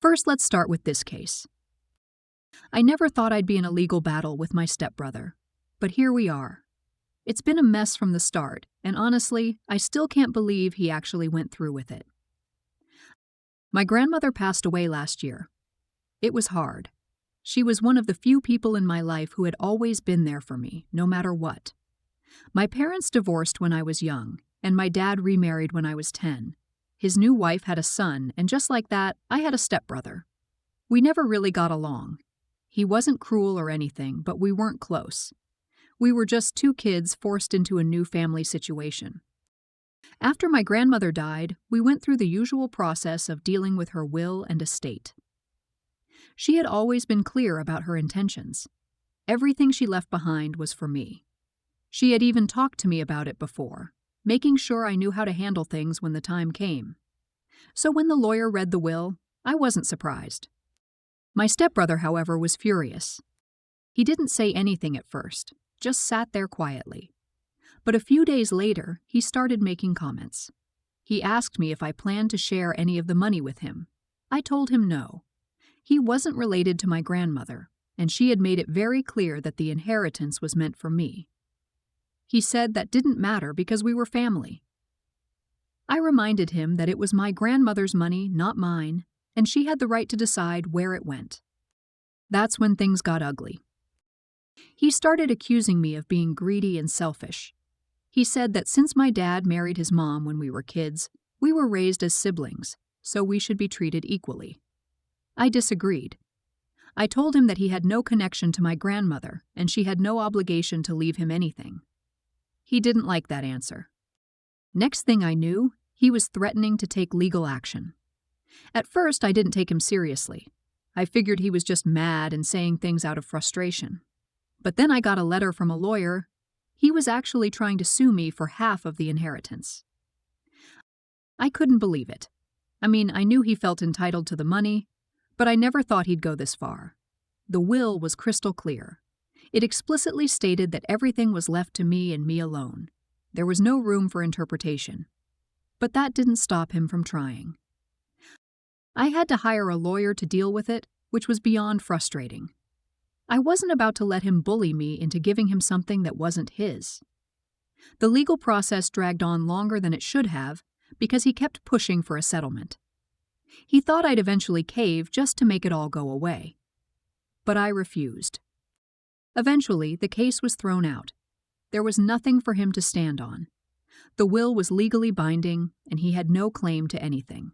First, let's start with this case. I never thought I'd be in a legal battle with my stepbrother, but here we are. It's been a mess from the start, and honestly, I still can't believe he actually went through with it. My grandmother passed away last year. It was hard. She was one of the few people in my life who had always been there for me, no matter what. My parents divorced when I was young, and my dad remarried when I was 10. His new wife had a son, and just like that, I had a stepbrother. We never really got along. He wasn't cruel or anything, but we weren't close. We were just two kids forced into a new family situation. After my grandmother died, we went through the usual process of dealing with her will and estate. She had always been clear about her intentions. Everything she left behind was for me. She had even talked to me about it before, making sure I knew how to handle things when the time came. So when the lawyer read the will, I wasn't surprised. My stepbrother, however, was furious. He didn't say anything at first, just sat there quietly. But a few days later, he started making comments. He asked me if I planned to share any of the money with him. I told him no. He wasn't related to my grandmother, and she had made it very clear that the inheritance was meant for me. He said that didn't matter because we were family. I reminded him that it was my grandmother's money, not mine, and she had the right to decide where it went. That's when things got ugly. He started accusing me of being greedy and selfish. He said that since my dad married his mom when we were kids, we were raised as siblings, so we should be treated equally. I disagreed. I told him that he had no connection to my grandmother, and she had no obligation to leave him anything. He didn't like that answer. Next thing I knew, he was threatening to take legal action. At first, I didn't take him seriously. I figured he was just mad and saying things out of frustration. But then I got a letter from a lawyer. He was actually trying to sue me for half of the inheritance. I couldn't believe it. I mean, I knew he felt entitled to the money, but I never thought he'd go this far. The will was crystal clear. It explicitly stated that everything was left to me and me alone. There was no room for interpretation. But that didn't stop him from trying. I had to hire a lawyer to deal with it, which was beyond frustrating. I wasn't about to let him bully me into giving him something that wasn't his. The legal process dragged on longer than it should have because he kept pushing for a settlement. He thought I'd eventually cave just to make it all go away. But I refused. Eventually, the case was thrown out. There was nothing for him to stand on. The will was legally binding, and he had no claim to anything.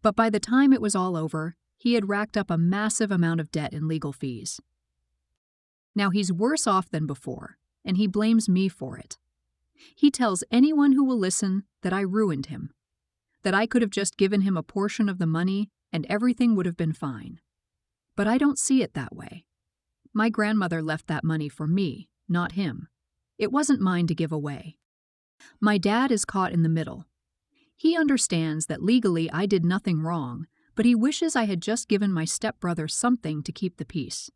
But by the time it was all over, he had racked up a massive amount of debt in legal fees. Now he's worse off than before, and he blames me for it. He tells anyone who will listen that I ruined him, that I could have just given him a portion of the money and everything would have been fine. But I don't see it that way. My grandmother left that money for me, not him. It wasn't mine to give away. My dad is caught in the middle. He understands that legally I did nothing wrong, but he wishes I had just given my stepbrother something to keep the peace.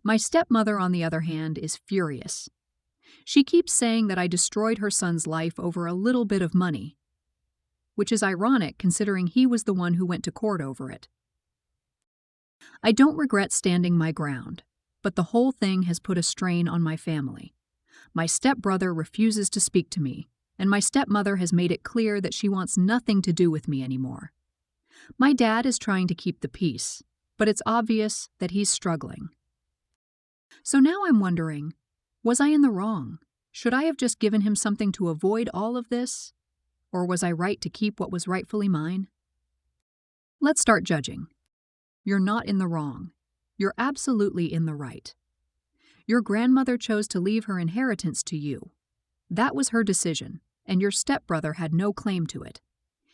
My stepmother, on the other hand, is furious. She keeps saying that I destroyed her son's life over a little bit of money, which is ironic considering he was the one who went to court over it. I don't regret standing my ground, but the whole thing has put a strain on my family. My stepbrother refuses to speak to me, and my stepmother has made it clear that she wants nothing to do with me anymore. My dad is trying to keep the peace, but it's obvious that he's struggling. So now I'm wondering, was I in the wrong? Should I have just given him something to avoid all of this? Or was I right to keep what was rightfully mine? Let's start judging. You're not in the wrong. You're absolutely in the right. Your grandmother chose to leave her inheritance to you. That was her decision, and your stepbrother had no claim to it.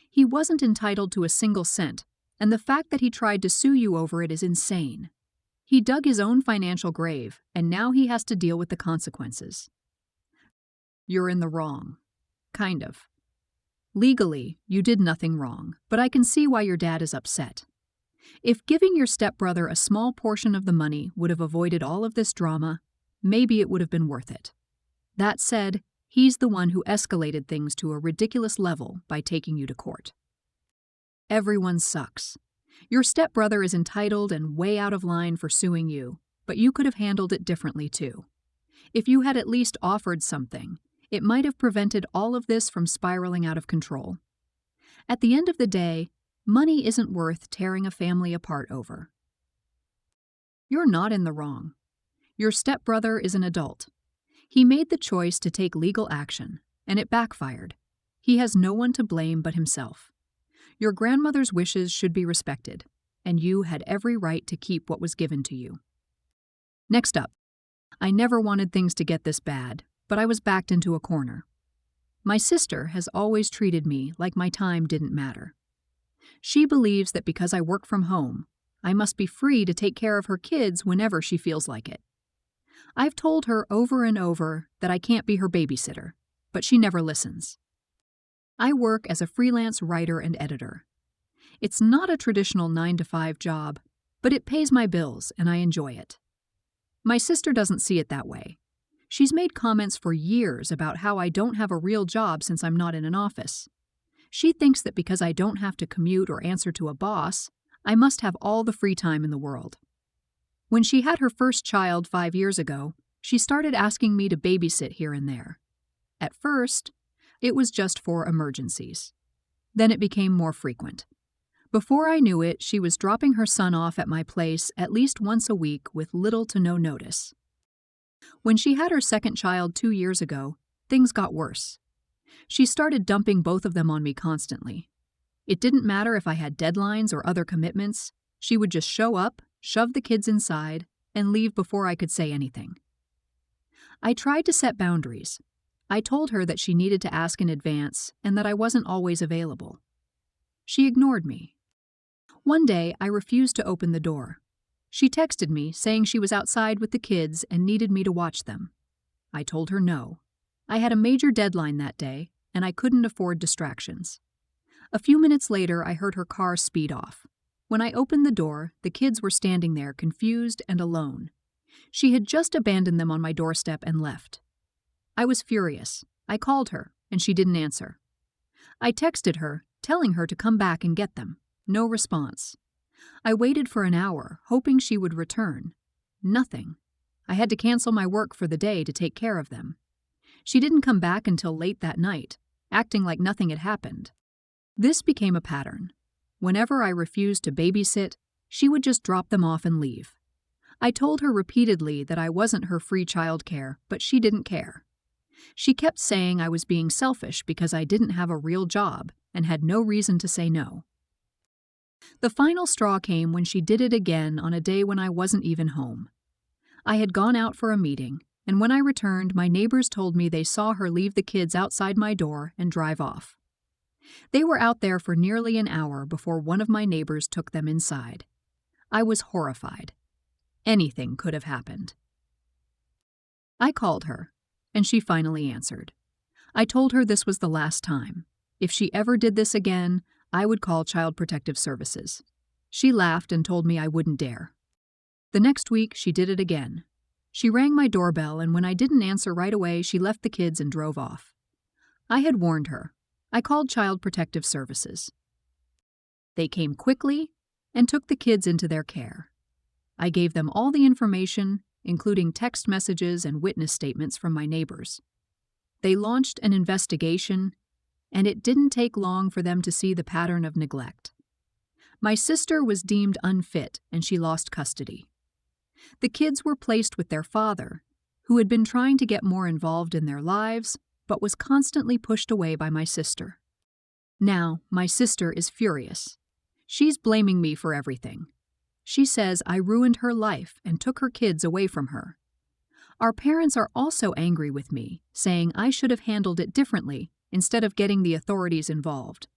He wasn't entitled to a single cent, and the fact that he tried to sue you over it is insane. He dug his own financial grave, and now he has to deal with the consequences. You're in the wrong. Kind of. Legally, you did nothing wrong, but I can see why your dad is upset. If giving your stepbrother a small portion of the money would have avoided all of this drama, maybe it would have been worth it. That said, he's the one who escalated things to a ridiculous level by taking you to court. Everyone sucks. Your stepbrother is entitled and way out of line for suing you, but you could have handled it differently too. If you had at least offered something, it might have prevented all of this from spiraling out of control. At the end of the day, money isn't worth tearing a family apart over. You're not in the wrong. Your stepbrother is an adult. He made the choice to take legal action, and it backfired. He has no one to blame but himself. Your grandmother's wishes should be respected, and you had every right to keep what was given to you. Next up, I never wanted things to get this bad, but I was backed into a corner. My sister has always treated me like my time didn't matter. She believes that because I work from home, I must be free to take care of her kids whenever she feels like it. I've told her over and over that I can't be her babysitter, but she never listens. I work as a freelance writer and editor. It's not a traditional 9-to-5 job, but it pays my bills and I enjoy it. My sister doesn't see it that way. She's made comments for years about how I don't have a real job since I'm not in an office. She thinks that because I don't have to commute or answer to a boss, I must have all the free time in the world. When she had her first child 5 years ago, she started asking me to babysit here and there. At first, it was just for emergencies. Then it became more frequent. Before I knew it, she was dropping her son off at my place at least once a week with little to no notice. When she had her second child 2 years ago, things got worse. She started dumping both of them on me constantly. It didn't matter if I had deadlines or other commitments. She would just show up, shove the kids inside, and leave before I could say anything. I tried to set boundaries. I told her that she needed to ask in advance and that I wasn't always available. She ignored me. One day, I refused to open the door. She texted me saying she was outside with the kids and needed me to watch them. I told her no. I had a major deadline that day, and I couldn't afford distractions. A few minutes later, I heard her car speed off. When I opened the door, the kids were standing there, confused and alone. She had just abandoned them on my doorstep and left. I was furious. I called her, and she didn't answer. I texted her, telling her to come back and get them. No response. I waited for an hour, hoping she would return. Nothing. I had to cancel my work for the day to take care of them. She didn't come back until late that night, acting like nothing had happened. This became a pattern. Whenever I refused to babysit, she would just drop them off and leave. I told her repeatedly that I wasn't her free childcare, but she didn't care. She kept saying I was being selfish because I didn't have a real job and had no reason to say no. The final straw came when she did it again on a day when I wasn't even home. I had gone out for a meeting, and when I returned, my neighbors told me they saw her leave the kids outside my door and drive off. They were out there for nearly an hour before one of my neighbors took them inside. I was horrified. Anything could have happened. I called her, and she finally answered. I told her this was the last time. If she ever did this again, I would call Child Protective Services. She laughed and told me I wouldn't dare. The next week, she did it again. She rang my doorbell, and when I didn't answer right away, she left the kids and drove off. I had warned her. I called Child Protective Services. They came quickly and took the kids into their care. I gave them all the information, including text messages and witness statements from my neighbors. They launched an investigation, and it didn't take long for them to see the pattern of neglect. My sister was deemed unfit, and she lost custody. The kids were placed with their father, who had been trying to get more involved in their lives, but was constantly pushed away by my sister. Now, my sister is furious. She's blaming me for everything. She says I ruined her life and took her kids away from her. Our parents are also angry with me, saying I should have handled it differently instead of getting the authorities involved.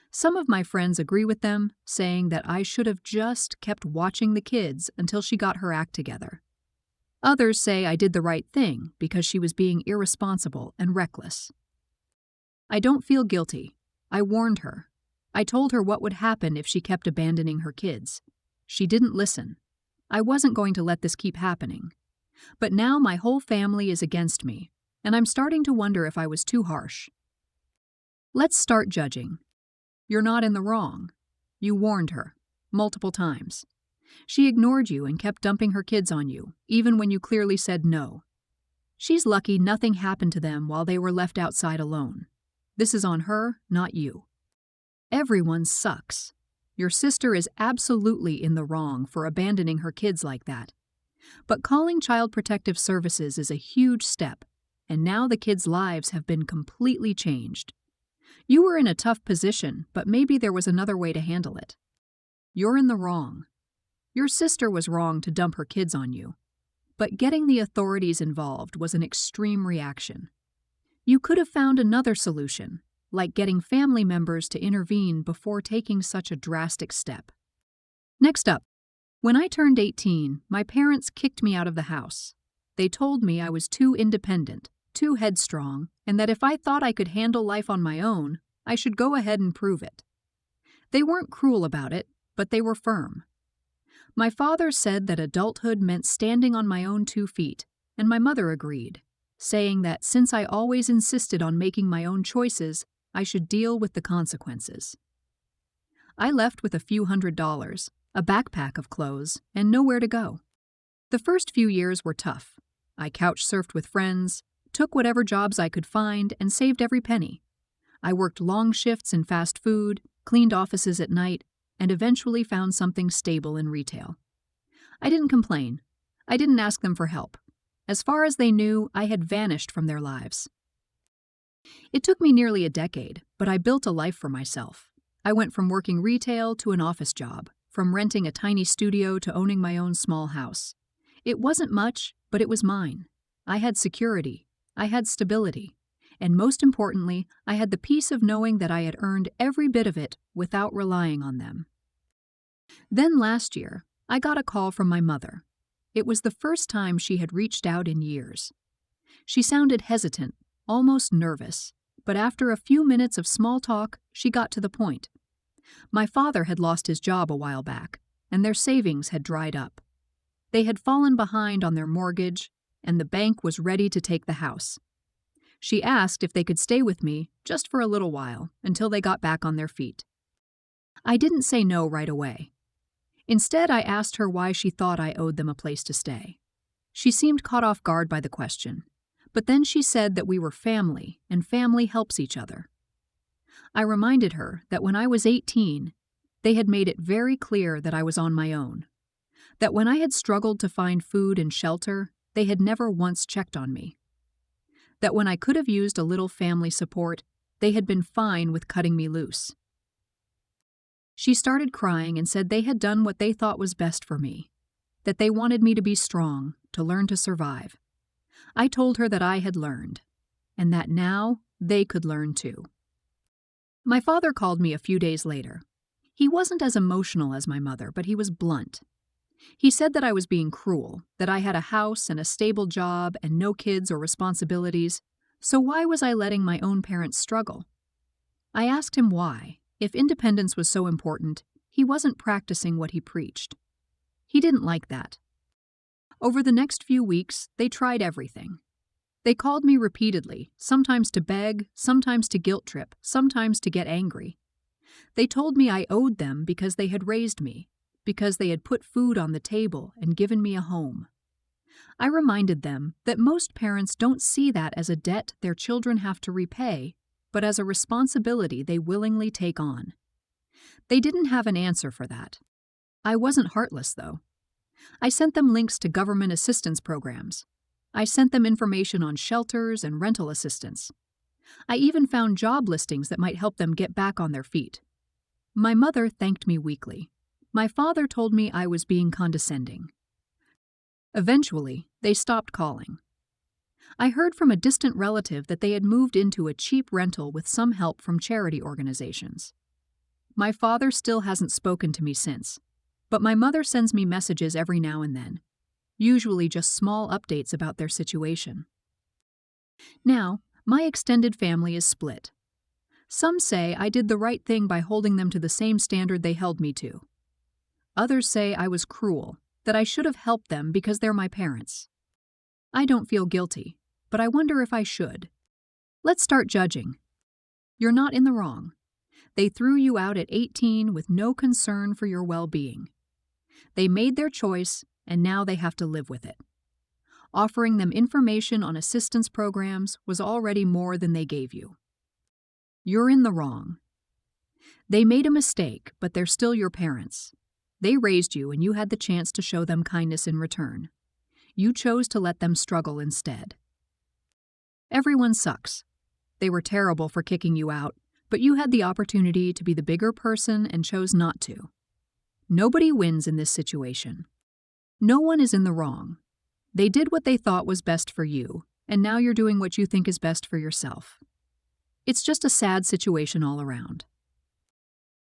Some of my friends agree with them, saying that I should have just kept watching the kids until she got her act together. Others say I did the right thing because she was being irresponsible and reckless. I don't feel guilty. I warned her. I told her what would happen if she kept abandoning her kids. She didn't listen. I wasn't going to let this keep happening. But now my whole family is against me, and I'm starting to wonder if I was too harsh. Let's start judging. You're not in the wrong. You warned her. multiple times. She ignored you and kept dumping her kids on you, even when you clearly said no. She's lucky nothing happened to them while they were left outside alone. This is on her, not you. Everyone sucks. Your sister is absolutely in the wrong for abandoning her kids like that. But calling Child Protective Services is a huge step, and now the kids' lives have been completely changed. You were in a tough position, but maybe there was another way to handle it. You're in the wrong. Your sister was wrong to dump her kids on you, but getting the authorities involved was an extreme reaction. You could have found another solution, like getting family members to intervene before taking such a drastic step. Next up, when I turned 18, my parents kicked me out of the house. They told me I was too independent, too headstrong, and that if I thought I could handle life on my own, I should go ahead and prove it. They weren't cruel about it, but they were firm. My father said that adulthood meant standing on my own 2 feet, and my mother agreed, saying that since I always insisted on making my own choices, I should deal with the consequences. I left with a few $100s, a backpack of clothes, and nowhere to go. The first few years were tough. I couch surfed with friends, took whatever jobs I could find, and saved every penny. I worked long shifts in fast food, cleaned offices at night, and eventually found something stable in retail. I didn't complain. I didn't ask them for help. As far as they knew, I had vanished from their lives. It took me nearly a decade, but I built a life for myself. I went from working retail to an office job, from renting a tiny studio to owning my own small house. It wasn't much, but it was mine. I had security. I had stability. And most importantly, I had the peace of knowing that I had earned every bit of it without relying on them. Then last year, I got a call from my mother. It was the first time she had reached out in years. She sounded hesitant, almost nervous, but after a few minutes of small talk, she got to the point. My father had lost his job a while back, and their savings had dried up. They had fallen behind on their mortgage, and the bank was ready to take the house. She asked if they could stay with me just for a little while until they got back on their feet. I didn't say no right away. Instead, I asked her why she thought I owed them a place to stay. She seemed caught off guard by the question, but then she said that we were family and family helps each other. I reminded her that when I was 18, they had made it very clear that I was on my own, that when I had struggled to find food and shelter, they had never once checked on me, that when I could have used a little family support, they had been fine with cutting me loose. She started crying and said they had done what they thought was best for me, that they wanted me to be strong, to learn to survive. I told her that I had learned, and that now they could learn too. My father called me a few days later. He wasn't as emotional as my mother, but he was blunt. He said that I was being cruel, that I had a house and a stable job and no kids or responsibilities, so why was I letting my own parents struggle? I asked him why. If independence was so important, he wasn't practicing what he preached. He didn't like that. Over the next few weeks, they tried everything. They called me repeatedly, sometimes to beg, sometimes to guilt trip, sometimes to get angry. They told me I owed them because they had raised me, because they had put food on the table and given me a home. I reminded them that most parents don't see that as a debt their children have to repay, but as a responsibility they willingly take on. They didn't have an answer for that. I wasn't heartless, though. I sent them links to government assistance programs. I sent them information on shelters and rental assistance. I even found job listings that might help them get back on their feet. My mother thanked me weakly. My father told me I was being condescending. Eventually, they stopped calling. I heard from a distant relative that they had moved into a cheap rental with some help from charity organizations. My father still hasn't spoken to me since, but my mother sends me messages every now and then, usually just small updates about their situation. Now, my extended family is split. Some say I did the right thing by holding them to the same standard they held me to. Others say I was cruel, that I should have helped them because they're my parents. I don't feel guilty, but I wonder if I should. Let's start judging. You're not in the wrong. They threw you out at 18 with no concern for your well-being. They made their choice, and now they have to live with it. Offering them information on assistance programs was already more than they gave you. You're in the wrong. They made a mistake, but they're still your parents. They raised you, and you had the chance to show them kindness in return. You chose to let them struggle instead. Everyone sucks. They were terrible for kicking you out, but you had the opportunity to be the bigger person and chose not to. Nobody wins in this situation. No one is in the wrong. They did what they thought was best for you, and now you're doing what you think is best for yourself. It's just a sad situation all around.